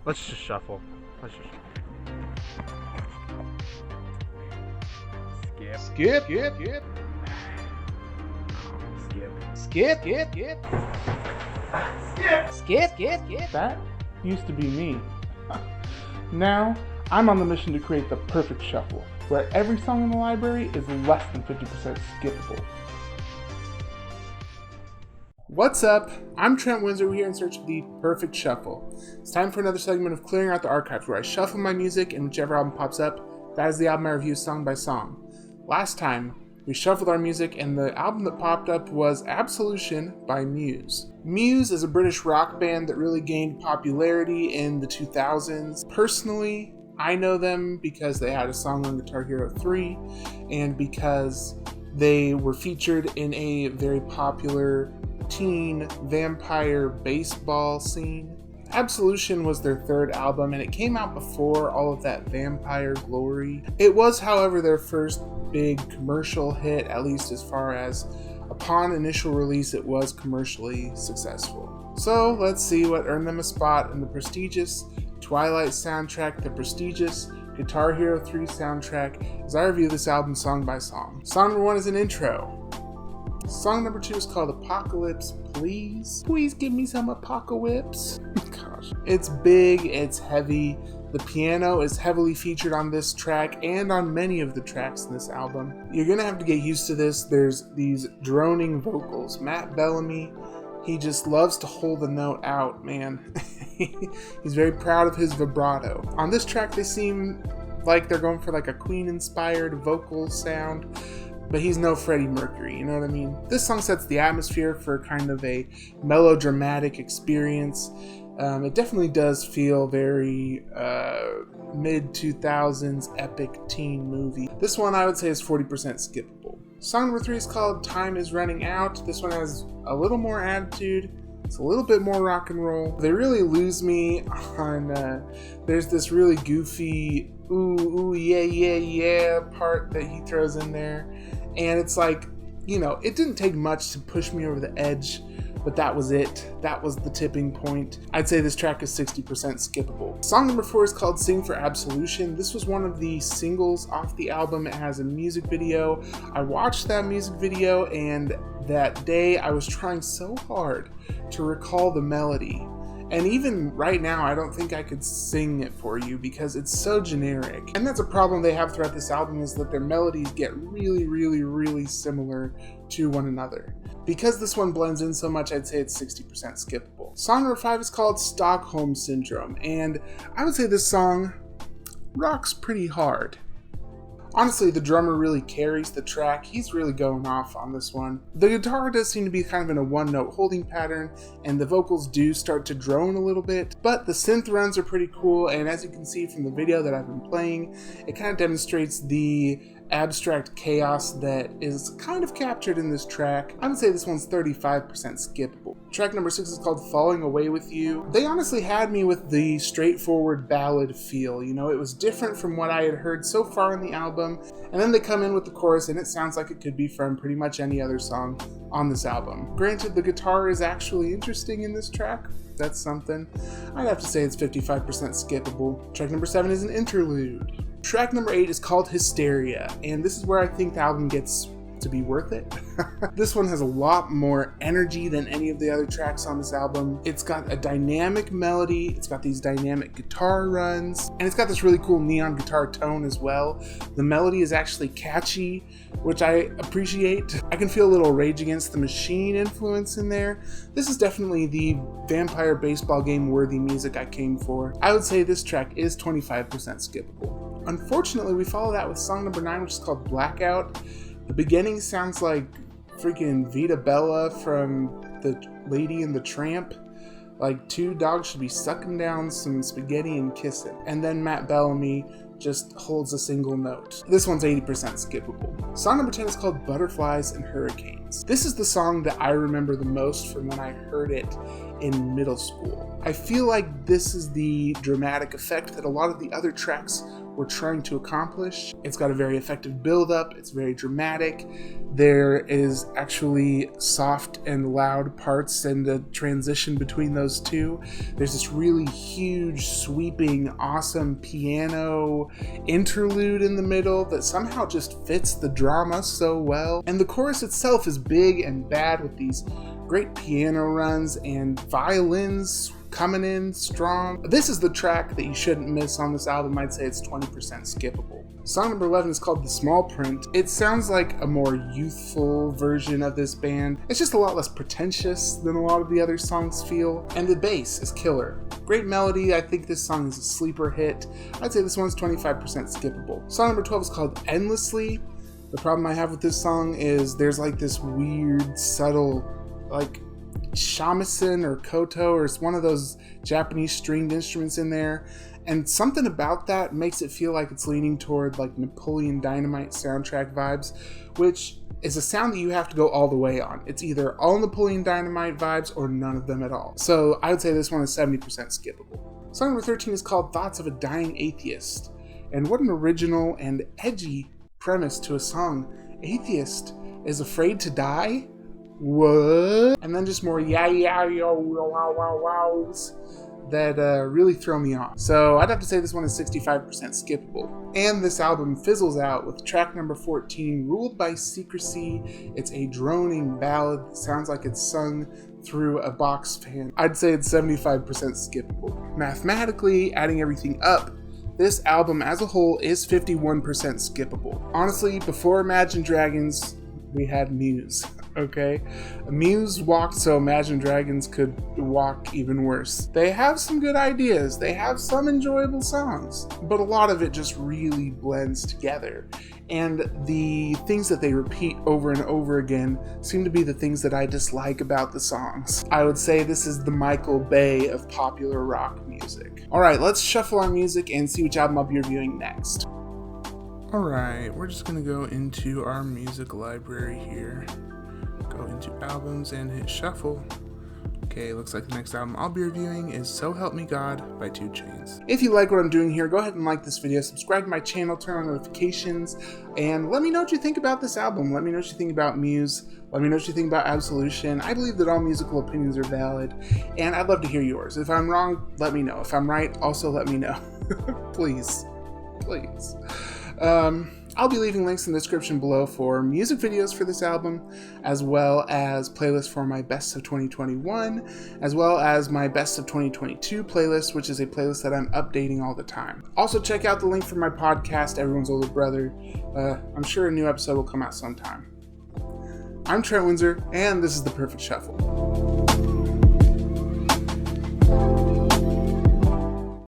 Let's just shuffle. Skip. That used to be me. Now, I'm on the mission to create the perfect shuffle, where every song in the library is less than 50% skippable. What's up? I'm Trent Windsor, here in search of the perfect shuffle. It's time for another segment of Clearing Out the Archives, where I shuffle my music and whichever album pops up, that is the album I review song by song. Last time, we shuffled our music and the album that popped up was Absolution by Muse. Muse is a British rock band that really gained popularity in the 2000s. Personally, I know them because they had a song on Guitar Hero 3 and because they were featured in a very popular teen vampire baseball scene. Absolution was their third album and it came out before all of that vampire glory. It was, however, their first big commercial hit, at least as far as upon initial release it was commercially successful. So let's see what earned them a spot in the prestigious Twilight soundtrack, the prestigious Guitar Hero 3 soundtrack, as I review this album song by song. Song number 1 is an intro. Song number 2 is called Apocalypse Please. Please give me some apocalypse. Gosh. It's big, it's heavy. The piano is heavily featured on this track and on many of the tracks in this album. You're gonna have to get used to this. There's these droning vocals. Matt Bellamy, he just loves to hold the note out, man. He's very proud of his vibrato. On this track, they seem like they're going for like a Queen-inspired vocal sound. But he's no Freddie Mercury, you know what I mean? This song sets the atmosphere for kind of a melodramatic experience. It definitely does feel very mid-2000s epic teen movie. This one I would say is 40% skippable. Song number 3 is called Time Is Running Out. This one has a little more attitude. It's a little bit more rock and roll. They really lose me on, there's this really goofy ooh, yeah part that he throws in there. And it's like, you know, it didn't take much to push me over the edge, but that was it. That was the tipping point. I'd say this track is 60% skippable. Song number 4 is called Sing for Absolution. This was one of the singles off the album. It has a music video. I watched that music video, and that day I was trying so hard to recall the melody. And even right now, I don't think I could sing it for you because it's so generic. And that's a problem they have throughout this album, is that their melodies get really similar to one another. Because this one blends in so much, I'd say it's 60% skippable. Song number 5 is called Stockholm Syndrome, and I would say this song rocks pretty hard. Honestly, the drummer really carries the track. He's really going off on this one. The guitar does seem to be kind of in a one-note holding pattern, and the vocals do start to drone a little bit, but the synth runs are pretty cool, and as you can see from the video that I've been playing, it kind of demonstrates the abstract chaos that is kind of captured in this track. I would say this one's 35% skippable. Track number 6 is called Falling Away With You. They honestly had me with the straightforward ballad feel. You know, it was different from what I had heard so far in the album, and then they come in with the chorus and it sounds like it could be from pretty much any other song on this album. Granted, the guitar is actually interesting in this track. That's something. I'd have to say it's 55% skippable. Track number 7 is an interlude. Track number 8 is called Hysteria, and this is where I think the album gets to be worth it. This one has a lot more energy than any of the other tracks on this album. It's got a dynamic melody, it's got these dynamic guitar runs, and it's got this really cool neon guitar tone as well. The melody is actually catchy, which I appreciate. I can feel a little Rage Against the Machine influence in there. This is definitely the vampire baseball game worthy music I came for. I would say this track is 25% skippable. Unfortunately, we follow that with song number 9, which is called Blackout. The beginning sounds like freaking Vita Bella from The Lady and the Tramp. Like two dogs should be sucking down some spaghetti and kissing. And then Matt Bellamy just holds a single note. This one's 80% skippable. Song number 10 is called Butterflies and Hurricanes. This is the song that I remember the most from when I heard it in middle school. I feel like this is the dramatic effect that a lot of the other tracks we're trying to accomplish. It's got a very effective build-up. It's very dramatic. There is actually soft and loud parts and the transition between those two. There's this really huge, sweeping, awesome piano interlude in the middle that somehow just fits the drama so well. And the chorus itself is big and bad with these great piano runs and violins coming in strong. This is the track that you shouldn't miss on this album. I'd say it's 20% skippable. Song number 11 is called The Small Print. It sounds like a more youthful version of this band. It's just a lot less pretentious than a lot of the other songs feel, and the bass is killer. Great melody. I think this song is a sleeper hit. I'd say this one's 25% skippable. Song number 12 is called Endlessly. The problem I have with this song is there's like this weird, subtle, like shamisen or koto, or it's one of those Japanese stringed instruments in there, and something about that makes it feel like it's leaning toward like Napoleon Dynamite soundtrack vibes, which is a sound that you have to go all the way on. It's either all Napoleon Dynamite vibes or none of them at all. So I would say this one is 70% skippable. Song number 13 is called Thoughts of a Dying Atheist, and what an original and edgy premise to a song. Atheist is afraid to die? What? And then just more wows that really throw me off. So I'd have to say this one is 65% skippable. And this album fizzles out with track number 14, Ruled by Secrecy. It's a droning ballad that sounds like it's sung through a box fan. I'd say it's 75% skippable. Mathematically, adding everything up, this album as a whole is 51% skippable. Honestly, before Imagine Dragons, we had Muse. Okay, Muse walked so Imagine Dragons could walk even worse. They have some good ideas, they have some enjoyable songs, but a lot of it just really blends together. And the things that they repeat over and over again seem to be the things that I dislike about the songs. I would say this is the Michael Bay of popular rock music. Alright, let's shuffle our music and see which album I'll be reviewing next. Alright, we're just going to go into our music library here. Go into albums and hit shuffle. Okay, looks like the next album I'll be reviewing is So Help Me God by 2 Chainz. If you like what I'm doing here, go ahead and like this video, subscribe to my channel, turn on notifications, and let me know what you think about this album. Let me know what you think about Muse. Let me know what you think about Absolution. I believe that all musical opinions are valid, and I'd love to hear yours. If I'm wrong, let me know. If I'm right, also let me know. Please. Please. I'll be leaving links in the description below for music videos for this album, as well as playlists for my Best of 2021, as well as my Best of 2022 playlist, which is a playlist that I'm updating all the time. Also, check out the link for my podcast, Everyone's Older Brother. I'm sure a new episode will come out sometime. I'm Trent Windsor, and this is The Perfect Shuffle.